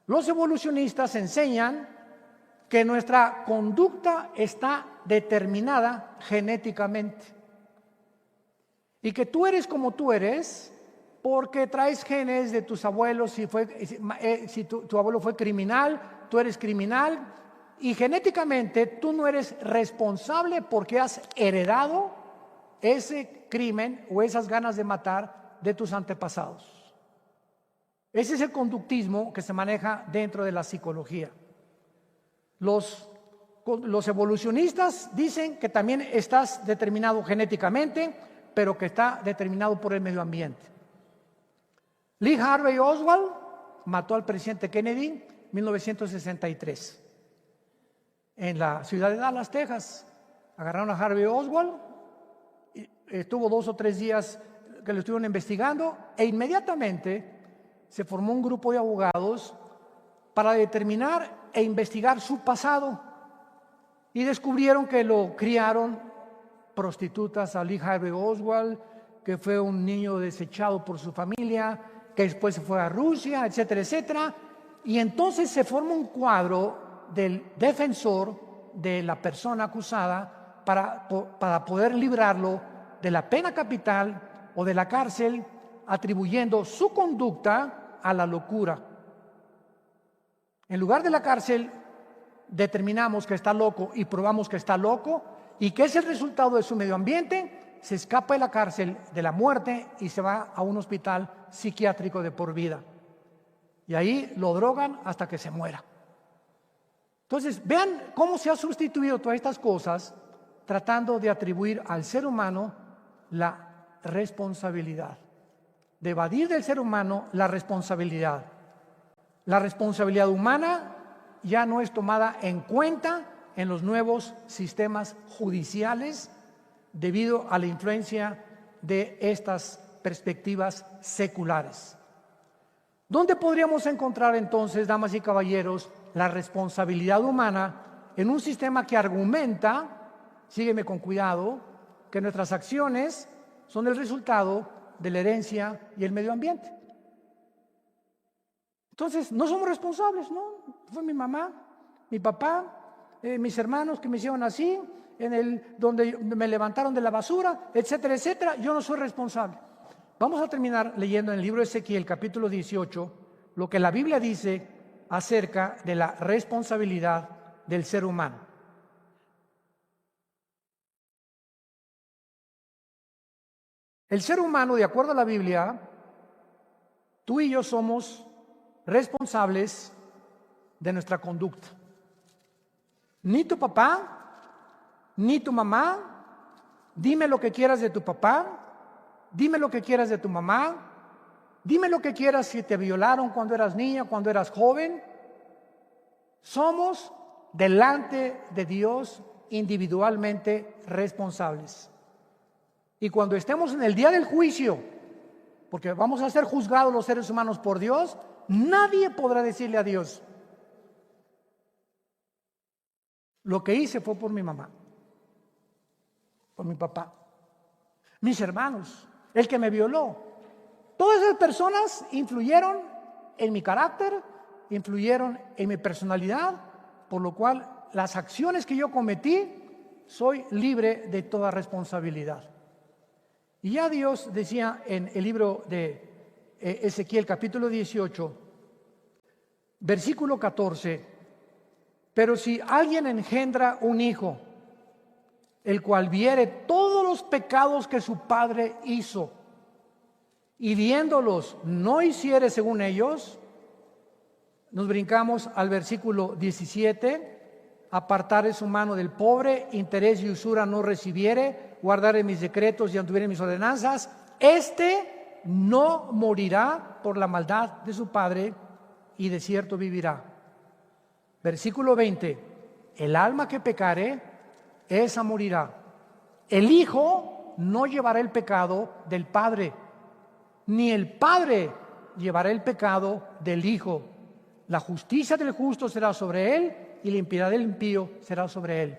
Los evolucionistas enseñan que nuestra conducta está determinada genéticamente y que tú eres como tú eres porque traes genes de tus abuelos. Si tu abuelo fue criminal, tú eres criminal, y genéticamente tú no eres responsable porque has heredado ese crimen o esas ganas de matar de tus antepasados. Ese es el conductismo que se maneja dentro de la psicología. Los evolucionistas dicen que también estás determinado genéticamente, pero que está determinado por el medio ambiente. Lee Harvey Oswald mató al presidente Kennedy en 1963 en la ciudad de Dallas, Texas. Agarraron a Harvey Oswald, y estuvo 2 o 3 días que lo estuvieron investigando, e inmediatamente se formó un grupo de abogados para determinar e investigar su pasado, y descubrieron que lo criaron prostitutas a Lee Harvey Oswald, que fue un niño desechado por su familia, que después se fue a Rusia, etcétera, etcétera. Y entonces se forma un cuadro del defensor de la persona acusada para poder librarlo de la pena capital o de la cárcel, atribuyendo su conducta a la locura. En lugar de la cárcel, determinamos que está loco y probamos que está loco. ¿Y qué es el resultado de su medio ambiente? se escapa de la cárcel, de la muerte, y se va a un hospital psiquiátrico de por vida. Y ahí lo drogan hasta que se muera. Entonces, vean cómo se ha sustituido todas estas cosas tratando de atribuir al ser humano la responsabilidad, de evadir del ser humano la responsabilidad. La responsabilidad humana ya no es tomada en cuenta en los nuevos sistemas judiciales debido a la influencia de estas perspectivas seculares. ¿Dónde podríamos encontrar entonces, damas y caballeros, la responsabilidad humana en un sistema que argumenta, sígueme con cuidado, que nuestras acciones son el resultado de la herencia y el medio ambiente? Entonces, no somos responsables, ¿no? Fue mi mamá, mi papá, mis hermanos que me hicieron así, donde me levantaron de la basura, etcétera, etcétera. Yo no soy responsable. Vamos a terminar leyendo en el libro de Ezequiel, capítulo 18, lo que la Biblia dice acerca de la responsabilidad del ser humano. El ser humano, de acuerdo a la Biblia, tú y yo somos responsables de nuestra conducta. Ni tu papá, ni tu mamá, dime lo que quieras de tu papá, dime lo que quieras de tu mamá, dime lo que quieras si te violaron cuando eras niña, cuando eras joven. Somos delante de Dios individualmente responsables. Y cuando estemos en el día del juicio, porque vamos a ser juzgados los seres humanos por Dios, nadie podrá decirle a Dios: lo que hice fue por mi mamá, por mi papá, mis hermanos, el que me violó. Todas esas personas influyeron en mi carácter, influyeron en mi personalidad, por lo cual las acciones que yo cometí, soy libre de toda responsabilidad. Y ya Dios decía en el libro de Ezequiel, capítulo 18, versículo 14: pero si alguien engendra un hijo, el cual viere todos los pecados que su padre hizo, y viéndolos no hiciere según ellos, nos brincamos al versículo 17: apartare su mano del pobre, interés y usura no recibiere, guardare mis decretos y anduviere mis ordenanzas, este no morirá por la maldad de su padre, y de cierto vivirá. Versículo 20: el alma que pecare, esa morirá. El hijo no llevará el pecado del padre, ni el padre llevará el pecado del hijo. La justicia del justo será sobre él, y la impiedad del impío será sobre él.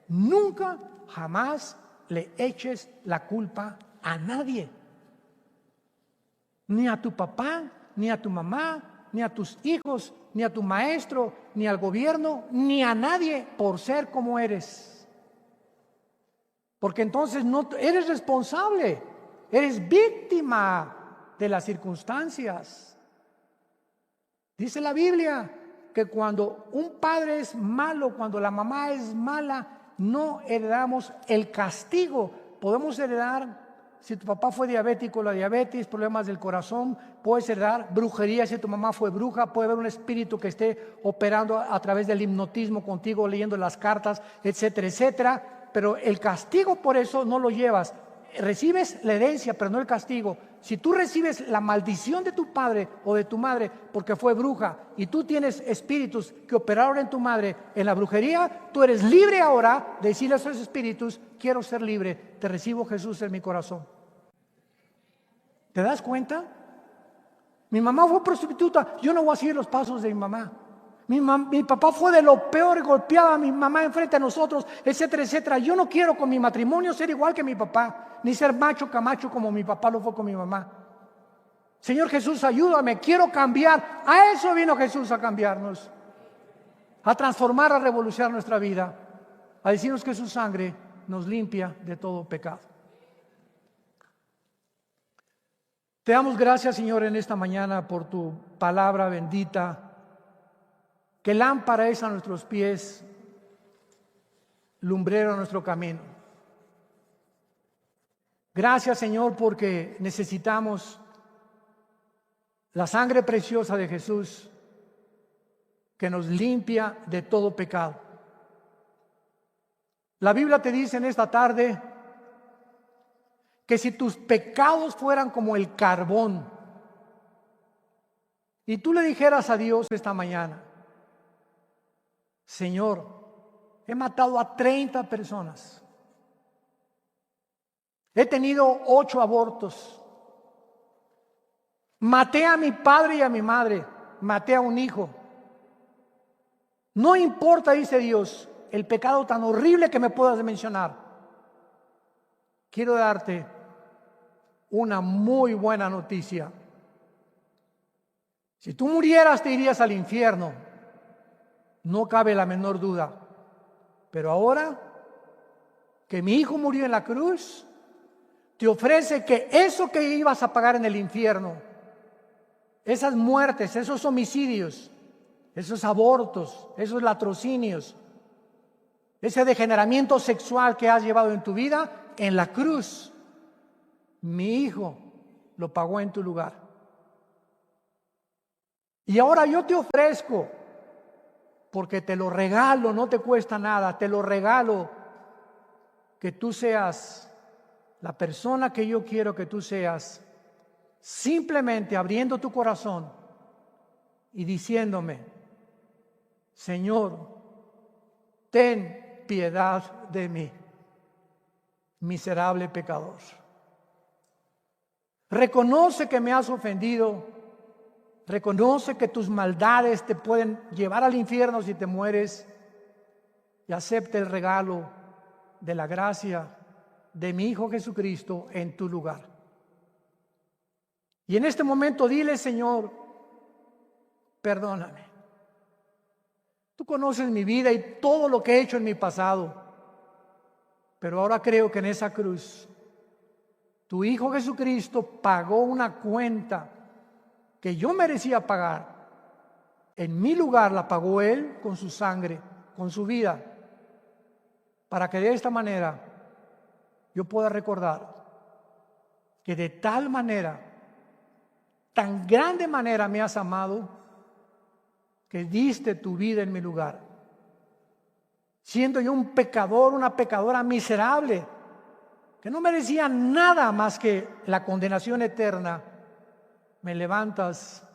Nunca, jamás le eches la culpa a nadie, ni a tu papá, ni a tu mamá, ni a tus hijos, ni a tu maestro, ni al gobierno, ni a nadie por ser como eres. Porque entonces no eres responsable, eres víctima de las circunstancias. Dice la Biblia que cuando un padre es malo, cuando la mamá es mala, no heredamos el castigo. Podemos heredar, si tu papá fue diabético, la diabetes, problemas del corazón, puedes heredar brujería si tu mamá fue bruja, puede haber un espíritu que esté operando a través del hipnotismo contigo, leyendo las cartas, etcétera, etcétera. Pero el castigo por eso no lo llevas. Recibes la herencia, pero no el castigo. Si tú recibes la maldición de tu padre o de tu madre porque fue bruja, y tú tienes espíritus que operaron en tu madre en la brujería, tú eres libre ahora de decirle a esos espíritus: quiero ser libre, te recibo, Jesús, en mi corazón. ¿Te das cuenta? Mi mamá fue prostituta, yo no voy a seguir los pasos de mi mamá. Mi papá fue de lo peor, golpeaba a mi mamá enfrente a nosotros, etcétera, etcétera. Yo no quiero con mi matrimonio ser igual que mi papá, ni ser macho camacho como mi papá lo fue con mi mamá. Señor Jesús, ayúdame, quiero cambiar. A eso vino Jesús, a cambiarnos, a transformar, a revolucionar nuestra vida, a decirnos que su sangre nos limpia de todo pecado. Te damos gracias, Señor, en esta mañana por tu palabra bendita, que lámpara es a nuestros pies, lumbrero a nuestro camino. Gracias, Señor, porque necesitamos la sangre preciosa de Jesús que nos limpia de todo pecado. La Biblia te dice en esta tarde que si tus pecados fueran como el carbón y tú le dijeras a Dios esta mañana: Señor, he matado a 30 personas, he tenido 8 abortos, maté a mi padre y a mi madre, maté a un hijo. No importa, dice Dios, el pecado tan horrible que me puedas mencionar. Quiero darte una muy buena noticia. Si tú murieras, te irías al infierno. No cabe la menor duda. Pero ahora que mi hijo murió en la cruz, te ofrece que eso que ibas a pagar en el infierno, esas muertes, esos homicidios, esos abortos, esos latrocinios, ese degeneramiento sexual que has llevado en tu vida, en la cruz, mi hijo lo pagó en tu lugar. Y ahora yo te ofrezco, porque te lo regalo, no te cuesta nada, te lo regalo, que tú seas la persona que yo quiero que tú seas, simplemente abriendo tu corazón y diciéndome: Señor, ten piedad de mí, miserable pecador. Reconoce que me has ofendido, reconoce que tus maldades te pueden llevar al infierno si te mueres, y acepta el regalo de la gracia de mi Hijo Jesucristo en tu lugar. Y en este momento dile: Señor, perdóname. Tú conoces mi vida y todo lo que he hecho en mi pasado, pero ahora creo que en esa cruz tu Hijo Jesucristo pagó una cuenta que yo merecía pagar. En mi lugar la pagó Él con su sangre, con su vida, para que de esta manera yo pueda recordar que de tal manera, tan grande manera me has amado, que diste tu vida en mi lugar. Siendo yo un pecador, una pecadora miserable, que no merecía nada más que la condenación eterna, me levantas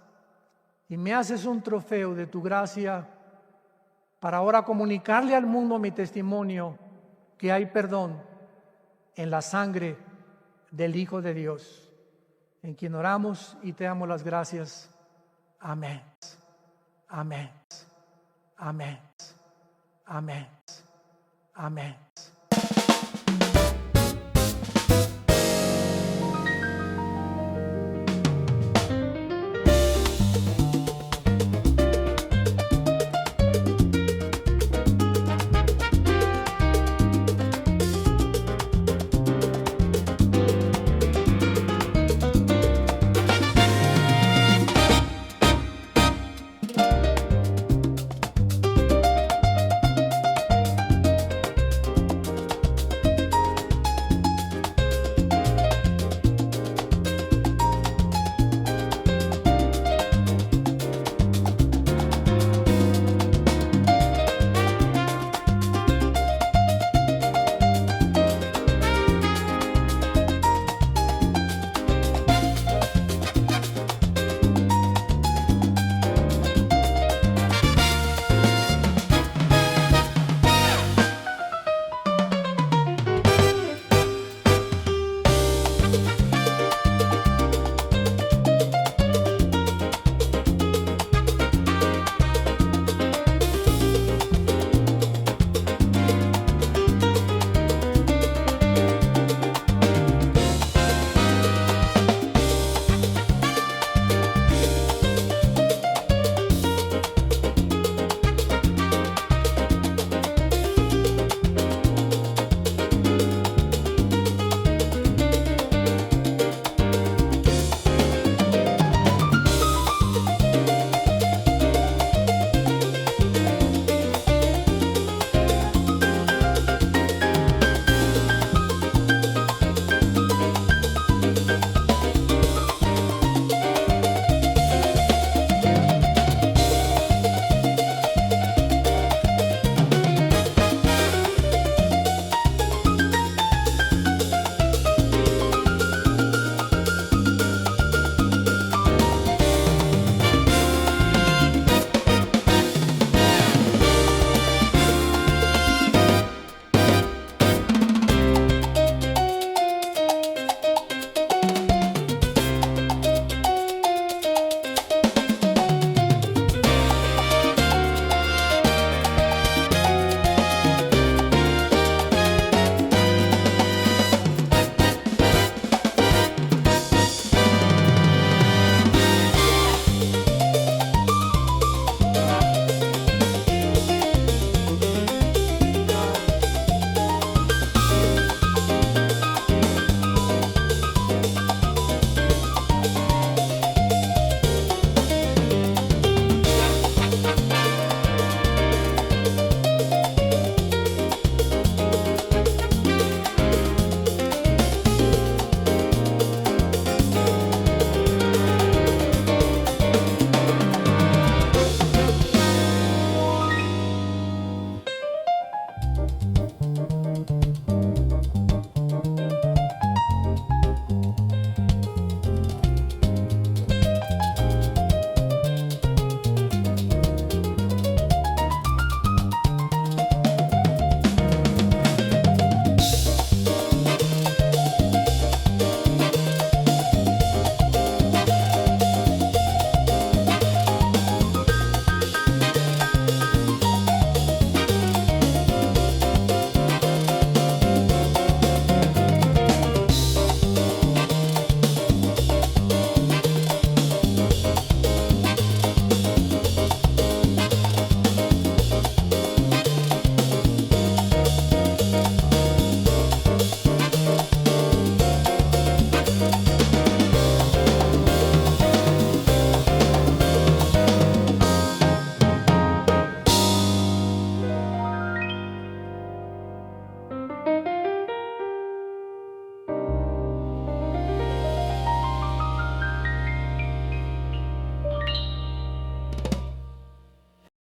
y me haces un trofeo de tu gracia para ahora comunicarle al mundo mi testimonio, que hay perdón en la sangre del Hijo de Dios, en quien oramos y te damos las gracias. Amén. Amén. Amén. Amén. Amén.